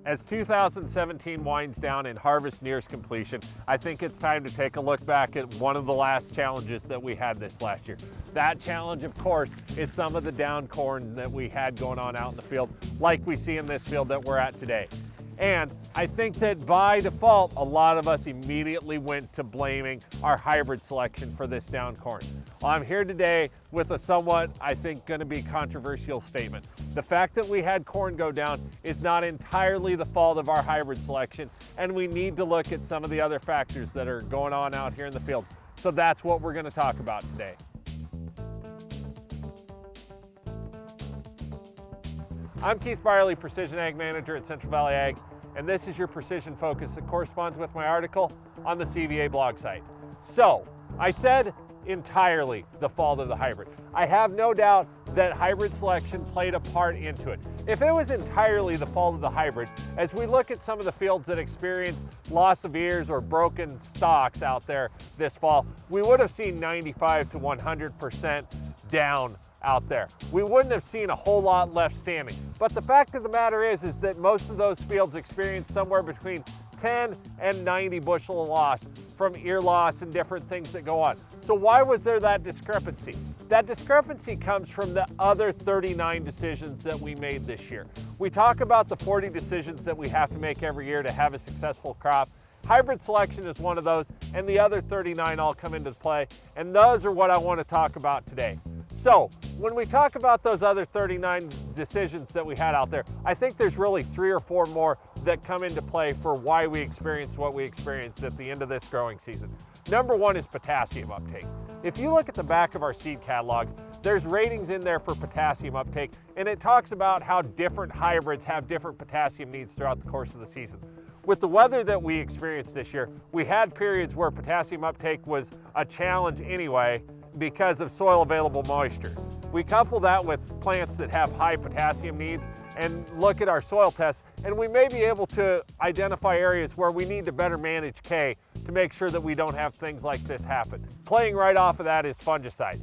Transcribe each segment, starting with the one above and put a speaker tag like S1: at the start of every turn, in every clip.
S1: As 2017 winds down and harvest nears completion, I think it's time to take a look back at one of the last challenges that we had this last year. That challenge, of course, is some of the down corn that we had going on out in the field, like we see in this field that we're at today. And I think that by default, a lot of us immediately went to blaming our hybrid selection for this down corn. Well, I'm here today with a somewhat, I think, going to be controversial statement. The fact that we had corn go down is not entirely the fault of our hybrid selection, and we need to look at some of the other factors that are going on out here in the field. So that's what we're going to talk about today. I'm Keith Byerly, Precision Ag Manager at Central Valley Ag, and this is your precision focus that corresponds with my article on the CVA blog site. So, I said entirely the fault of the hybrid. I have no doubt that hybrid selection played a part into it. If it was entirely the fault of the hybrid, as we look at some of the fields that experienced loss of ears or broken stalks out there this fall, we would have seen 95 to 100% down out there. We wouldn't have seen a whole lot left standing. But the fact of the matter is that most of those fields experienced somewhere between 10 and 90 bushel of loss from ear loss and different things that go on. So why was there that discrepancy? That discrepancy comes from the other 39 decisions that we made this year. We talk about the 40 decisions that we have to make every year to have a successful crop. Hybrid selection is one of those, and the other 39 all come into play, and those are what I want to talk about today. So, when we talk about those other 39 decisions that we had out there, I think there's really 3 or 4 more that come into play for why we experienced what we experienced at the end of this growing season. Number 1 is potassium uptake. If you look at the back of our seed catalogs, there's ratings in there for potassium uptake, and it talks about how different hybrids have different potassium needs throughout the course of the season. With the weather that we experienced this year, we had periods where potassium uptake was a challenge anyway because of soil available moisture. We couple that with plants that have high potassium needs and look at our soil tests, and we may be able to identify areas where we need to better manage K to make sure that we don't have things like this happen. Playing right off of that is fungicide.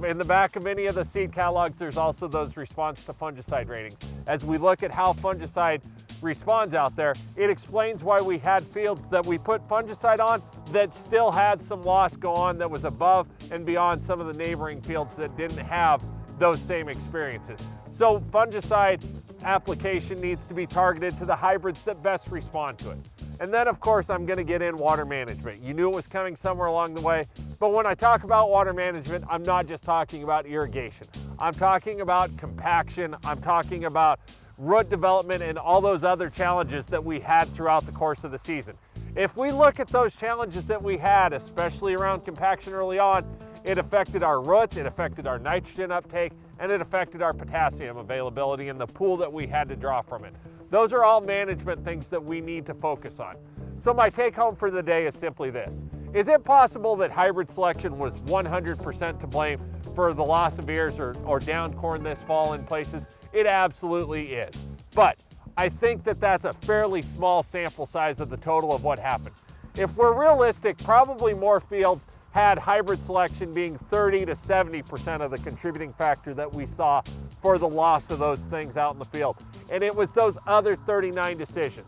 S1: In the back of any of the seed catalogs, there's also those response to fungicide ratings. As we look at how fungicide responds out there, it explains why we had fields that we put fungicide on that still had some loss go on that was above and beyond some of the neighboring fields that didn't have those same experiences. So fungicide application needs to be targeted to the hybrids that best respond to it. And then of course I'm going to get in water management. You knew it was coming somewhere along the way, but when I talk about water management, I'm not just talking about irrigation. I'm talking about compaction, I'm talking about root development and all those other challenges that we had throughout the course of the season. If we look at those challenges that we had, especially around compaction early on, it affected our roots, it affected our nitrogen uptake, and it affected our potassium availability and the pool that we had to draw from it. Those are all management things that we need to focus on. So my take home for the day is simply this. Is it possible that hybrid selection was 100% to blame for the loss of ears or down corn this fall in places? It absolutely is. But I think that that's a fairly small sample size of the total of what happened. If we're realistic, probably more fields had hybrid selection being 30 to 70% of the contributing factor that we saw for the loss of those things out in the field. And it was those other 39 decisions.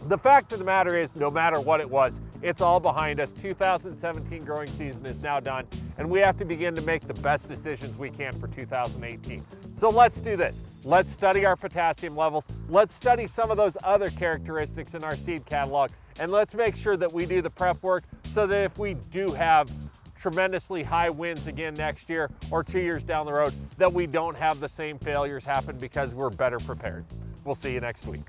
S1: The fact of the matter is, no matter what it was, it's all behind us. 2017 growing season is now done, and we have to begin to make the best decisions we can for 2018. So let's do this. Let's study our potassium levels. Let's study some of those other characteristics in our seed catalog, and let's make sure that we do the prep work so that if we do have tremendously high winds again next year or 2 years down the road, that we don't have the same failures happen because we're better prepared. We'll see you next week.